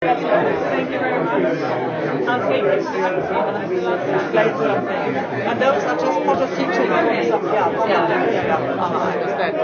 Thank you very much. I'll take it. Explain something. And those are just photo teaching. Yeah. I understand.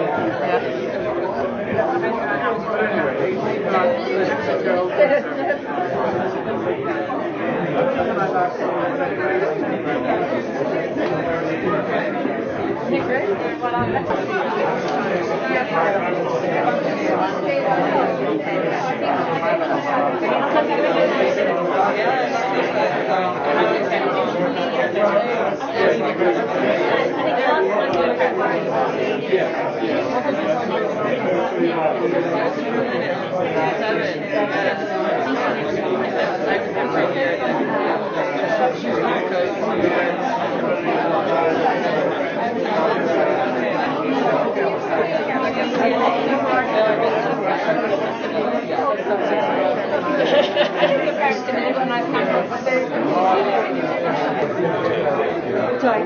Sorry,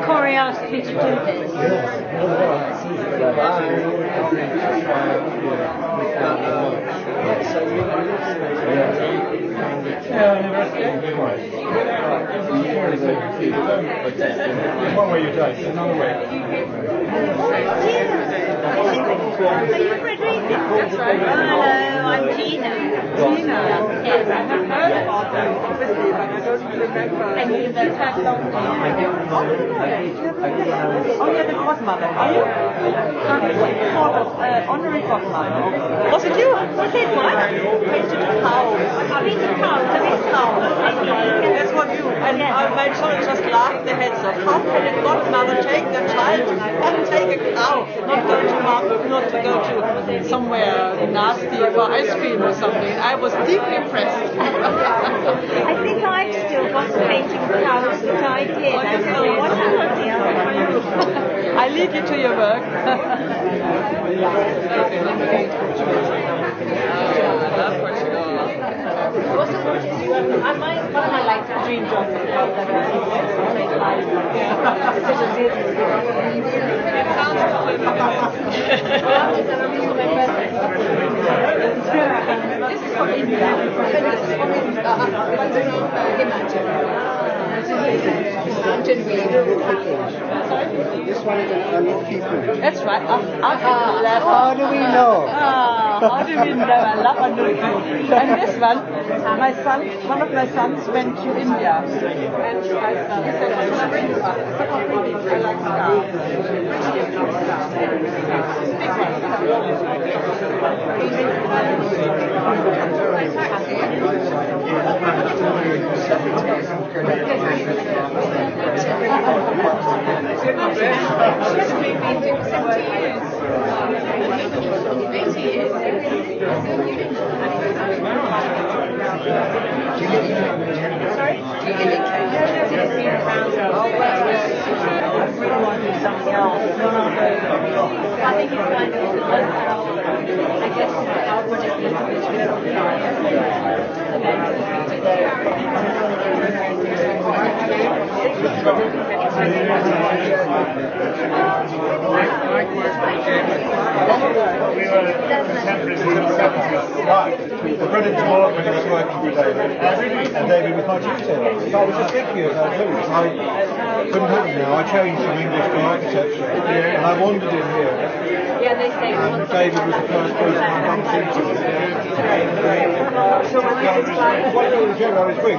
Corey asked me to do this. One way you take, another way. Are you Frederica? That's right. Hello, I'm Gina. Gina. Yes. I have heard about them, obviously, but I don't remember. And you have long hair. Oh, you're the godmother, are you? Honorary godmother. Was it you? Was it what? Painted a cow. Painted cow, so it's cow. That's what you. And my children just laughed their heads off. How can a godmother take their child and take a cow? Not to go to somewhere nasty for ice cream or something. I was deeply impressed. I think I've still got the painting cows that I did. I don't know what happened the other one. I leave you to your work. One of my like dream jobs is This is from India. This one is an people. That's right. How do we know? How do we know? I love Anuki. And this one, one of my sons went to India. And he said, I should bring this one. I like stars. The Brennan tomorrow when I was working with David, and David was my tutor. So I was just thinking of that too. I couldn't happen now. I changed from English to architecture, and I wandered in here. Yeah, they say. And David was the first person I bumped into. Well, it was I was quick,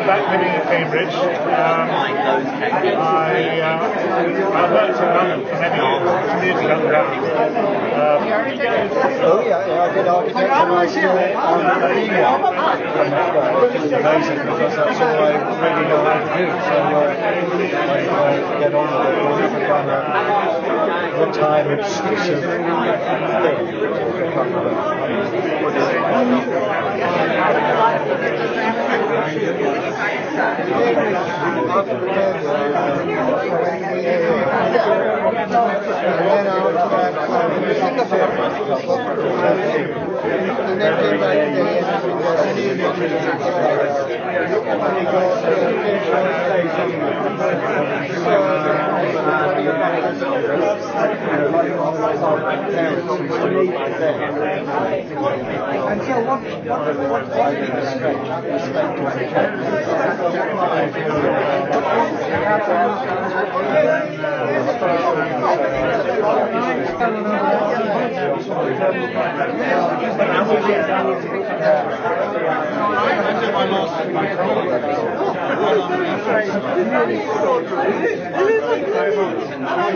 back living in Cambridge. I worked in London for many years, community underground. Oh yeah, I did architecture when I was still on which is amazing because that's all I really know how to do. So I get on with it. I've never done a time exclusive thing. And then came back and so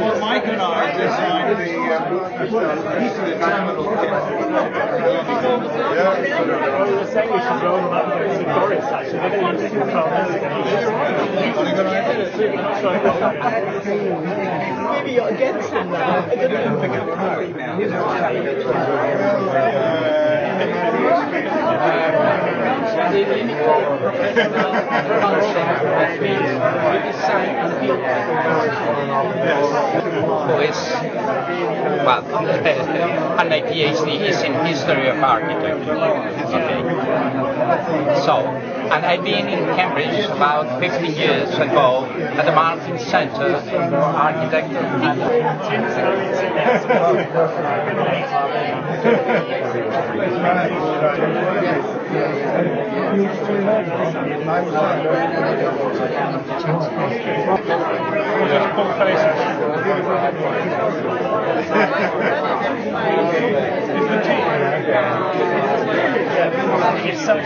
what Mike and I designed the terminal kit. Maybe you're against him now. I don't who is, well, and my PhD is in history of architecture. Okay. So, and I've been in Cambridge about 15 years ago at the Martin Centre for Architecture. It's so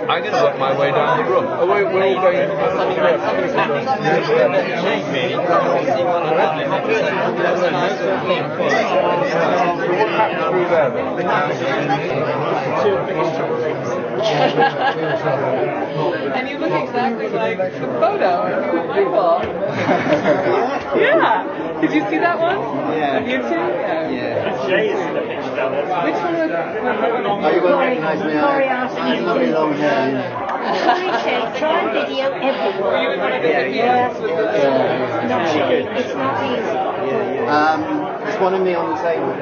I'm going to work my way down the room. Oh, we're all going And you look exactly like the photo. Cool. Yeah. Did you see that one? Yeah. On YouTube? Yeah. Which one was? Oh, you won't recognise me. I have lovely long hair. Appreciate try video everywhere. It's not easy. There's one of me on the table.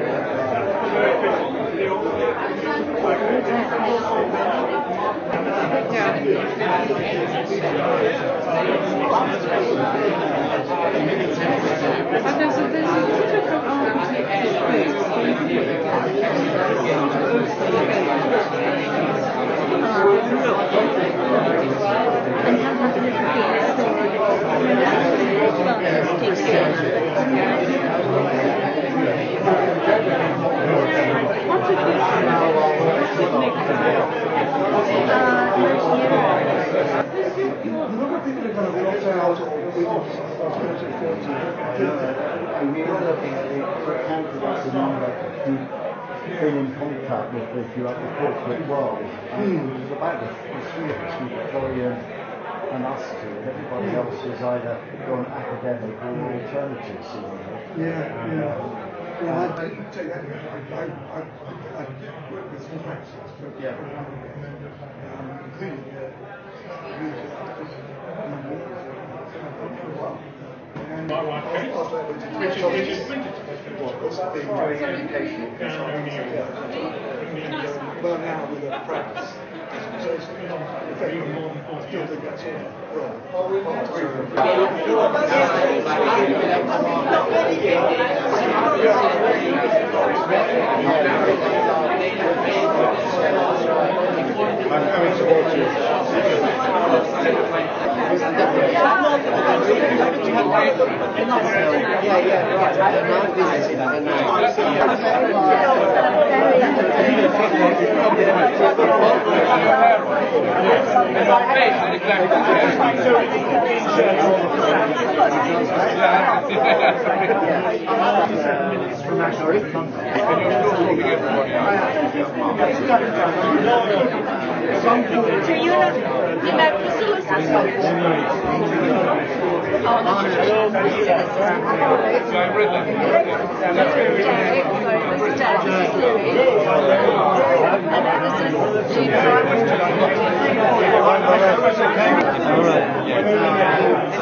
And have a little been in contact with throughout the corporate world. It was about the three of us, Florian and us two, and everybody else was either gone academic or alternatives. Yeah, I take that. I work with some practices, but which is printed well, now with a practice. So it's very more. I still think that's all I'm coming towards you.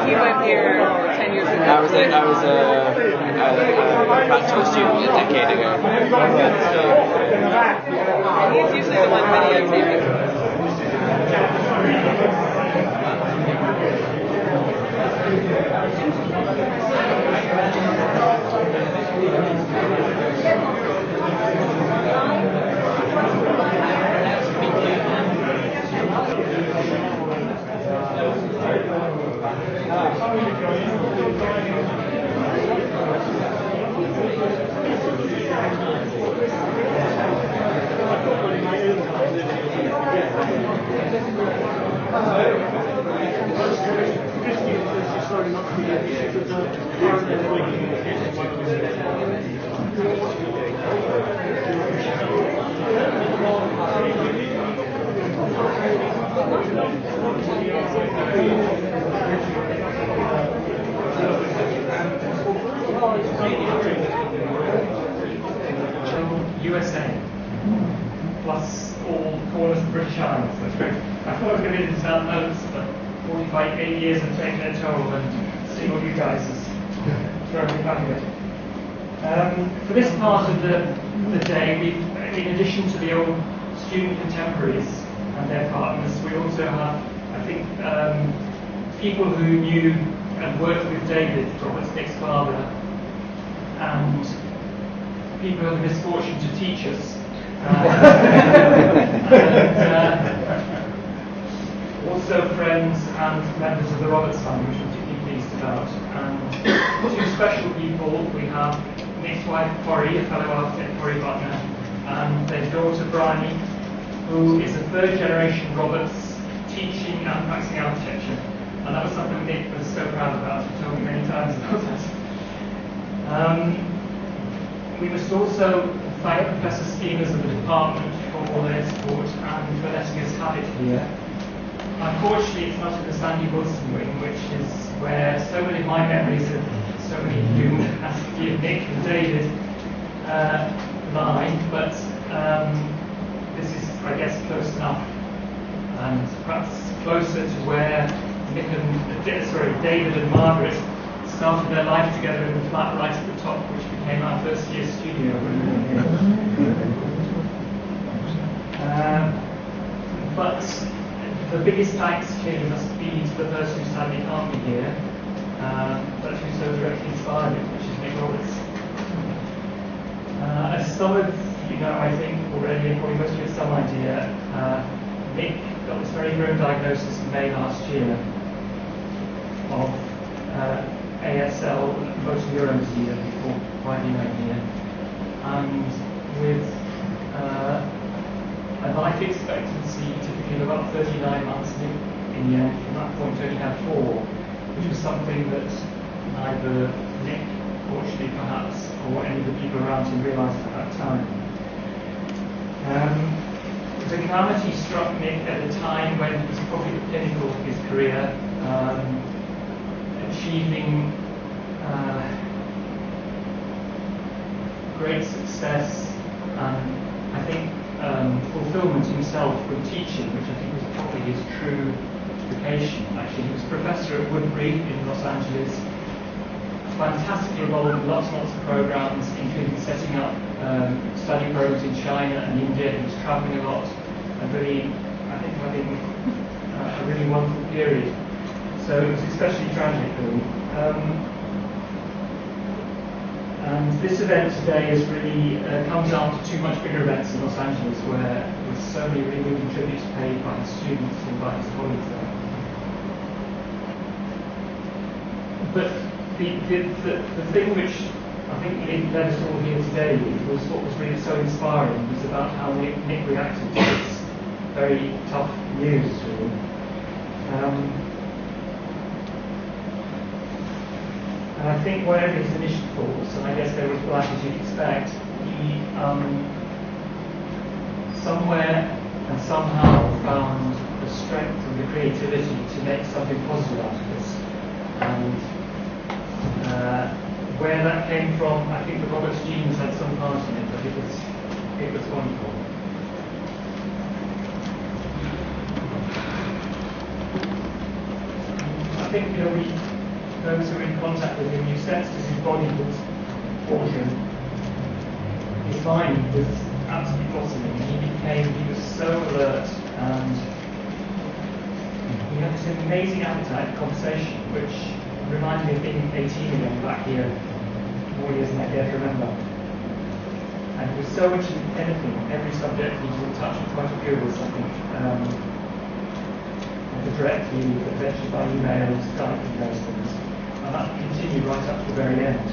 You went here 10 years ago. I was a practical student a decade ago. And he's usually the one videotaping. USA, plus all corners of British Isles. That's great. I thought I was going to be in South Notes, but 45, 80 years have taken their toll, and seeing all you guys is throwing me back a bit. For this part of the day, in addition to the old student contemporaries and their partners, we also have, I think, people who knew and worked with David, Robert Nick's father, and people who had the misfortune to teach us. Also friends and members of the Roberts family, which I'm particularly pleased about. And two special people, we have Nick's wife Corrie, a fellow architect, Corrie Butner, and their daughter Bryony, who is a third generation Roberts teaching and practicing architecture. And that was something Nick was so proud about. He told me many times about that. We must also thank Professor Schemers of the department for all their support and for letting us have it here. Unfortunately, it's not in the Sandy Wilson wing, which is where so many of my memories of so many of you, particularly of Nick and David, lie, but this is, I guess, close enough, and perhaps closer to where David and Margaret started their life together in the flat right at the top, which became our first year studio. But the biggest thanks clearly must be to the person who sadly can't be here, but who so directly inspired it, which is Nick Roberts. As some of you know, I think already, and probably most of you have some idea, Nick got this very grim diagnosis in May last year of ASL, motor neuron disease, as we call widely known here, and with a life expectancy typically of about 39 months. In the end, from that point only had 4. something that neither Nick, fortunately perhaps, or any of the people around him realised at that time. The calamity struck Nick at a time when he was probably at the pinnacle of his career, achieving great success and I think fulfillment himself from teaching, which I think was probably his true vocation. Actually, he was professor at Woodbury in Los Angeles, fantastically involved in lots and lots of programs, including setting up study programs in China and India. He was traveling a lot and really, I think, having a really wonderful period. So it was especially tragic for him. And this event today has really comes after two much bigger events in Los Angeles where there were so many really moving tributes paid by his students and by his colleagues there. But the thing which I think led us all here today was what was really so inspiring was about how Nick reacted to this very tough news, really. And I think whatever his initial thoughts, and I guess they were like as you'd expect, he somewhere and somehow found the strength and the creativity to make something positive out of this. And where that came from, I think the Roberts genes had some part in it, but it was wonderful. I think, those who are in contact with him, you sensed as his body was faltering. His mind was absolutely blossoming. He was so alert, and he had this amazing appetite for conversation, which reminded me of being 18 again back here, more years than I dare to remember. And he was so interested in anything, every subject he was in touch with quite a few of us, I think. Directly, eventually by email, Skype and those things. And that continued right up to the very end.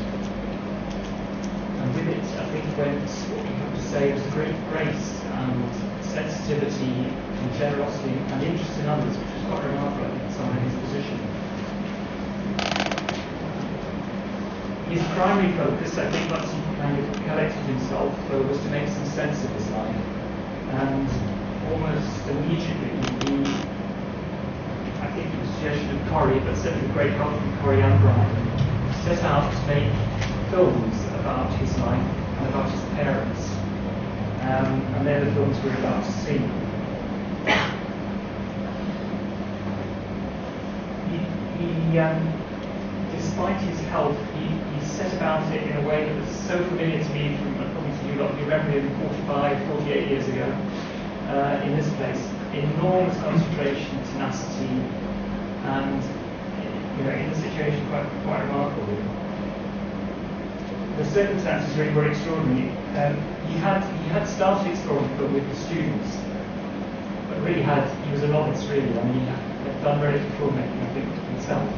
And with it, I think went what we have to say was a great grace and sensitivity and generosity and interest in others, which is quite remarkable, I think, someone in his position. His primary focus, I think, once he kind of collected himself, was to make some sense of his life. And almost immediately, I think it was a suggestion of Corrie, but certainly with great help from Corrie and Brian, set out to make films about his life and about his parents. And they're the films we're about to see. Despite his health, he set about it in a way that was so familiar to me from probably to you lot, you remember him 45, 48 years ago in this place. Enormous concentration, tenacity, and in the situation quite remarkable. The circumstances really were extraordinary. He had started exploring film with the students, but really he was a novice really. I mean, he had done very little filmmaking, I think, himself.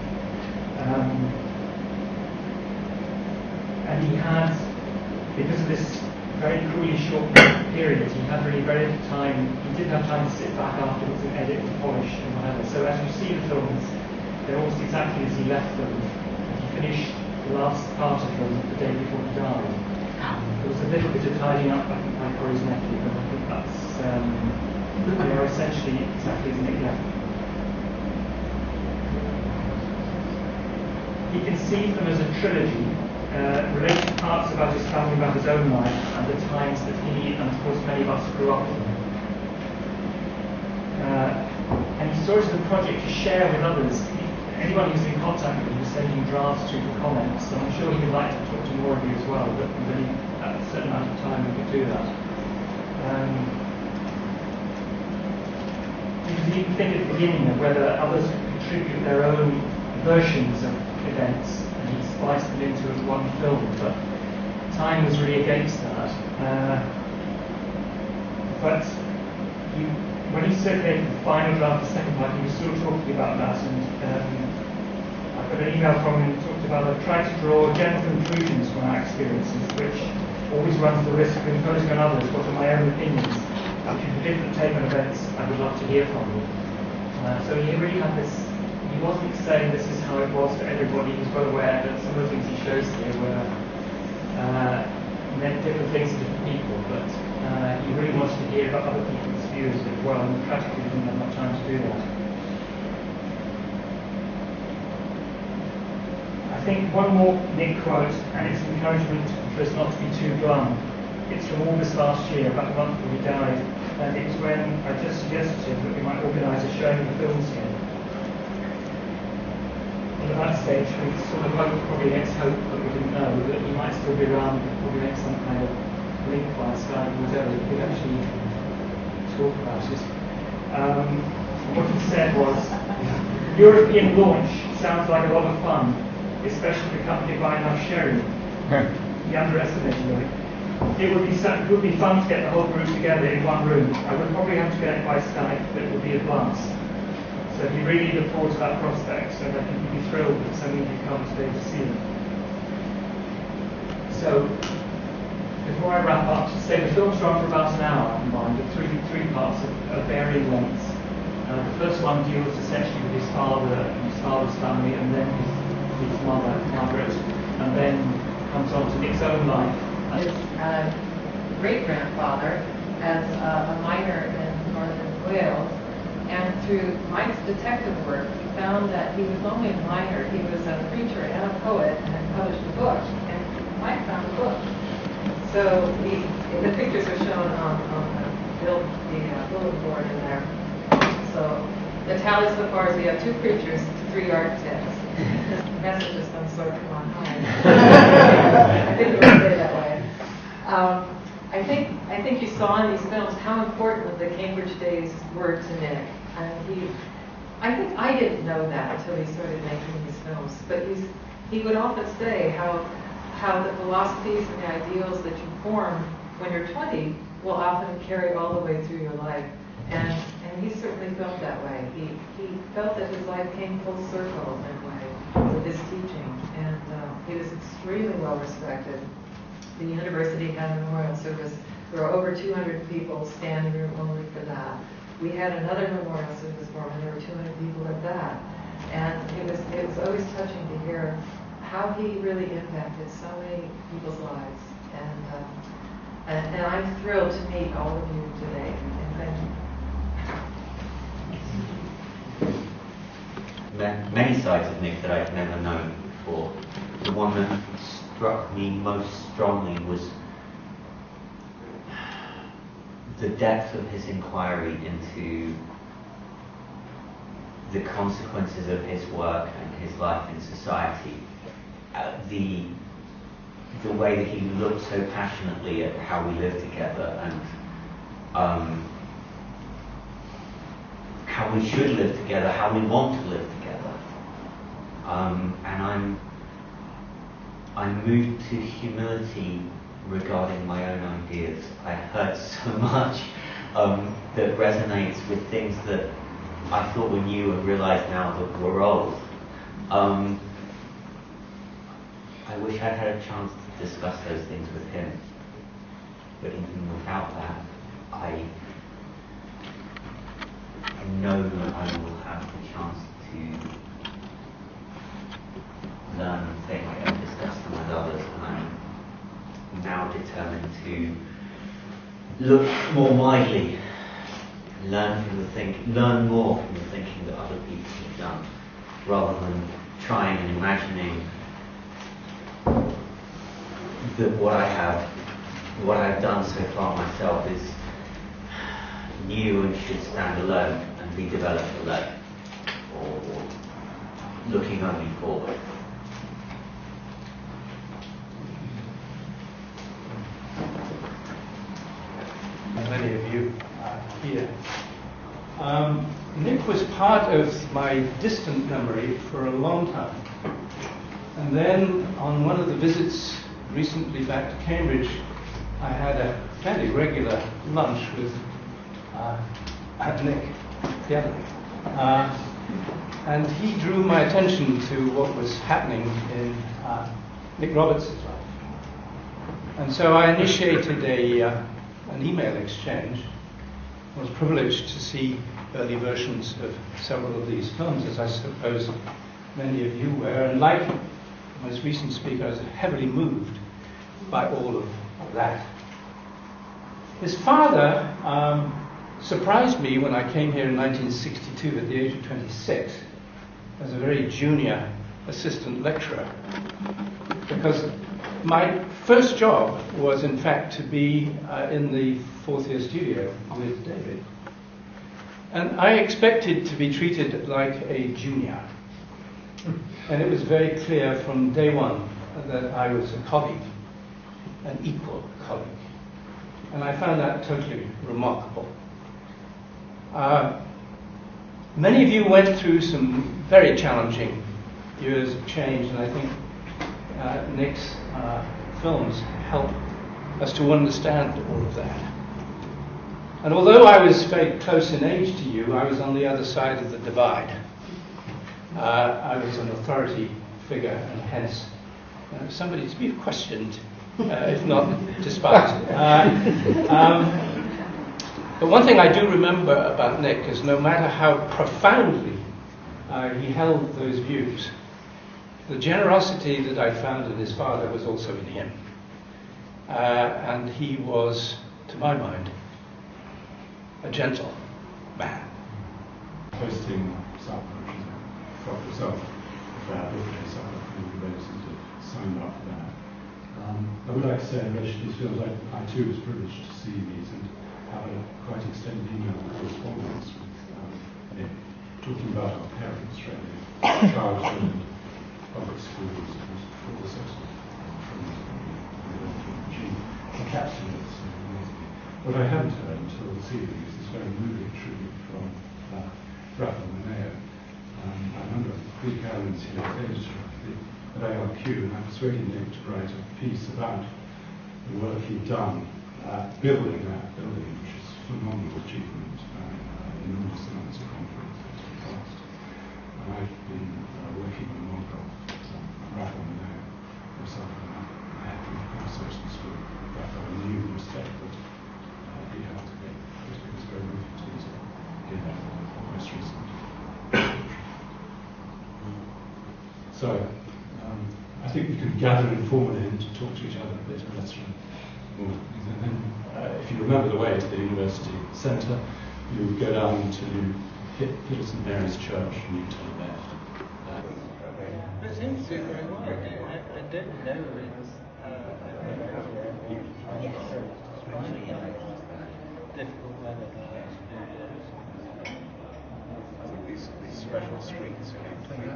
And he had, because of this very cruelly short period, he had really very little time. He didn't have time to sit back afterwards and edit and polish and whatever. So as you see the films, they're almost exactly as he left them. He finished the last part of them the day before he died. There was a little bit of tidying up, I think, by Corrie's nephew, but I think that's they are essentially exactly as Nick left them. He conceived them as a trilogy. Related parts about his family, about his own life, and the times that he, and of course many of us, grew up in. And he saw it as a project to share with others. Anyone who's in contact with him was sending drafts to for comments, so I'm sure he would like to talk to more of you as well, but with a certain amount of time we could do that. You could even think at the beginning of whether others could contribute their own versions of events, and he spliced them into one film, but time was really against that. But when he circulated the final draft, the second part, he was still talking about that, and I got an email from him that talked about, I've tried to draw general conclusions from our experiences, which always runs the risk of imposing on others what are my own opinions. If you have a different take on events, I would love to hear from you. So he really had this, he wasn't saying this is how it was for everybody. He's well aware that some of the things he shows here were meant different things to different people, but he really wanted to hear about other people's views as well, and tragically didn't have much time to do that. I think one more Nick quote, and it's an encouragement for us not to be too glum. It's from August last year, about a month before he died, and it was when I just suggested that we might organise a showing of the films here. And at that stage, we sort of hoped, probably against hope, but we didn't know, that he might still be around, probably make some kind of link via Skype or whatever, we could actually talk about it. What he said was, European launch sounds like a lot of fun, especially accompanied by enough sharing. He underestimated it. It would be fun to get the whole group together in one room. I would probably have to get it by Skype, but it would be a blast. So he really looked forward to that prospect, so I think he'd be thrilled that so many of you come today to see them. So, before I wrap up, to say the films run for about an hour combined, with three parts of varying lengths. The first one deals essentially with his father and his father's family, and then his mother, Margaret, and then comes on to Nick's own life. His great-grandfather as a miner in northern Wales, and through Mike's detective work, he found that he was only a miner. He was a preacher and a poet and had published a book, and Mike found a book. So the pictures are shown on the bulletin board in there. So the tally so far is we have 2 preachers, 3 architects. His message has been sort of on high. I didn't really say it that way. I think you saw in these films how important the Cambridge days were to Nick. I think I didn't know that until he started making these films. But he would often say how the philosophies and the ideals that you form when you're 20 will often carry all the way through your life. And he certainly felt that way. He felt that his life came full circle in a way with his teaching, and he was extremely well respected. The university had a memorial service. There were over 200 people standing room only for that. We had another memorial service for him, and there were 200 people at that. And it was always touching to hear how he really impacted so many people's lives. And I'm thrilled to meet all of you today. And thank you. Many sides of Nick that I'd never known before. The one that struck me most strongly was the depth of his inquiry into the consequences of his work and his life in society. The way that he looked so passionately at how we live together and how we should live together, how we want to live together. And I'm moved to humility regarding my own ideas. I heard so much that resonates with things that I thought were new and realize now that were old. I wish I'd had a chance to discuss those things with him. But even without that, I know that I will have the chance to learn and think and discuss them with others, and I'm now determined to look more widely, learn more from the thinking that other people have done, rather than trying and imagining that what I've done so far myself is new and should stand alone and be developed alone, or looking only forward. Many of you here. Nick was part of my distant memory for a long time. And then on one of the visits recently back to Cambridge, I had a fairly regular lunch with Nick together. And he drew my attention to what was happening in Nick Roberts' life. And so I initiated an email exchange was privileged to see early versions of several of these films, as I suppose many of you were. And like the most recent speaker, I was heavily moved by all of that. His father surprised me when I came here in 1962 at the age of 26 as a very junior assistant lecturer, because my first job was in fact to be in the fourth year studio with David. And I expected to be treated like a junior. And it was very clear from day one that I was a colleague, an equal colleague. And I found that totally remarkable. Many of you went through some very challenging years of change, and I think Nick's films help us to understand all of that. And although I was very close in age to you, I was on the other side of the divide. I was an authority figure, and hence somebody to be questioned, if not despised. But one thing I do remember about Nick is no matter how profoundly he held those views, the generosity that I found in his father was also in him. And he was, to my mind, a gentle man. Hosting South from yourself, about South African relations that signed up for that. I would like to say in relation to these films, I too was privileged to see these and have a quite extended email correspondence with Nick, talking about our parents, really, childhood and public schools, and all sorts of things which he encapsulates so amazingly. What I haven't heard until this evening is this very moving tribute from Raphael Moneo. I remember Greek Islands here at ARQ, and I persuaded Nick to write a piece about the work he'd done building that building, which is a phenomenal achievement, enormous amounts of confidence in the past. And I've been working on Mongrel, Raphael Moneo, himself, and I had conversations with Raphael and knew the respect that he had to me. It was very moving to hear that most recent. So, I think we could gather informally and talk to each other a bit, and let's more. And then, if you remember the way to the University Centre, you would go down to Little St Mary's Church and you turn left. It seems to be very well. I didn't know it was difficult weather. I think these special streets are clean.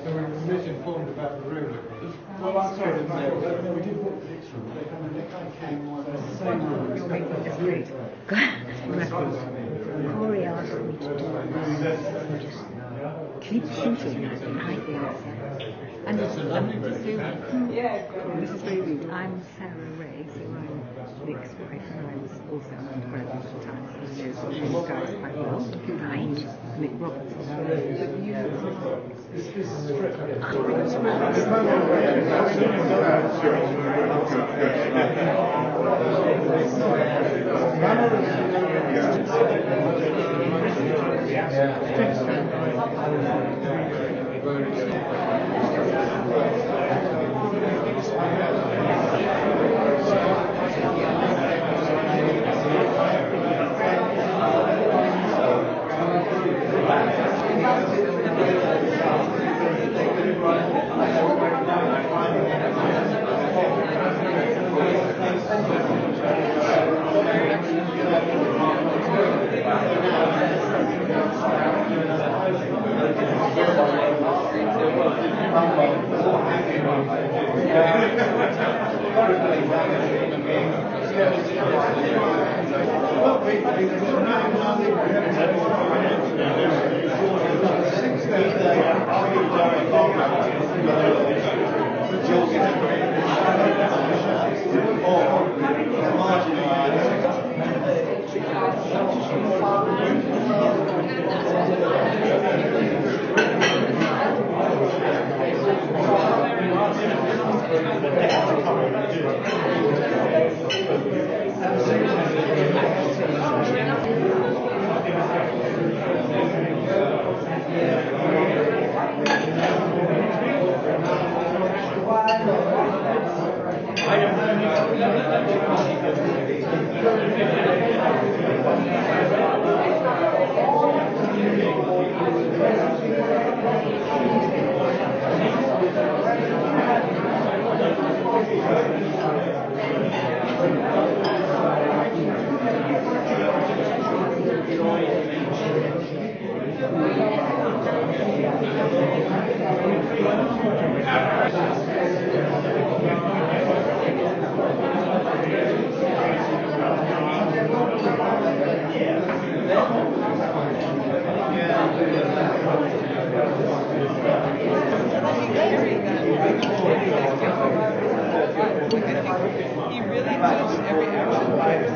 So we were misinformed about the room. Well, I'm sorry, we did book this room. They kind of came on the same room. You're making this great. Corey asked me to do just keep shooting and hide the answer. And this is very rude. I'm Sarah Ray, so I'm Nick's wife, and I was also an undergraduate at the time. So I know these guys quite well. And Nick Robertson. intention, every action by it.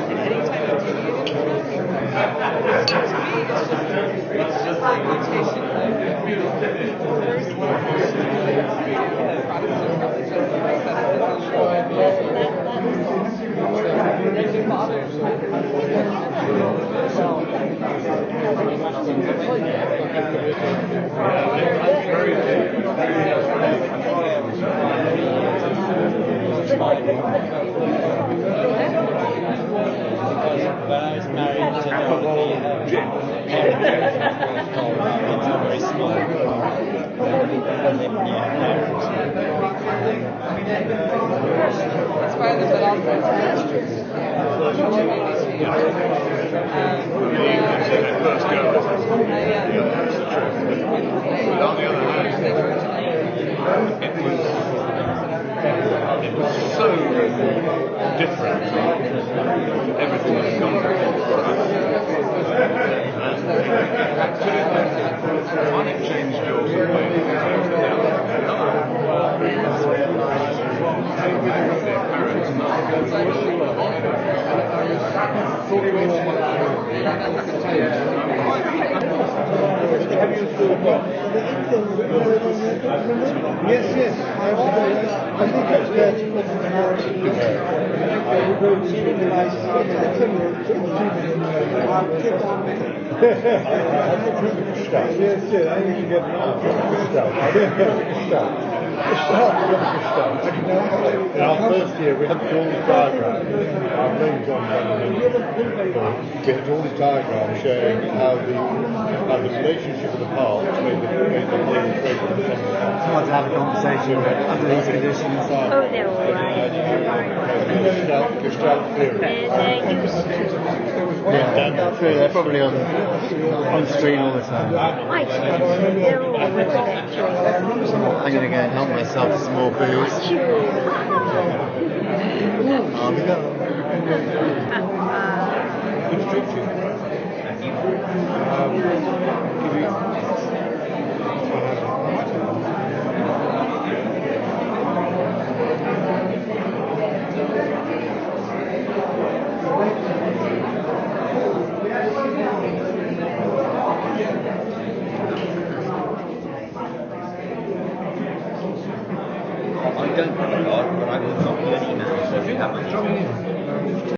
And anytime you deviate from that, to me, it's just like notation. First, Protestants probably just like that it doesn't show it. It bothers me. When I was married to Dorothy, it's a very small car. It's part of the also it was so different from everything that's gone before. One, it changed your way of Yes, yes. I think it's there to put an narrative together. I will go to the nice stuff. Yes, yes. I need to get an stuff. In our first year, we had to do all these diagrams. Our main job we had all these diagrams showing how the relationship of the parts made the Someone to have a conversation under these conditions. Oh, they're all right. Gestalt theory. Yeah, they're probably on screen all the time. I'm going to go and help myself to some more booze. Thank you.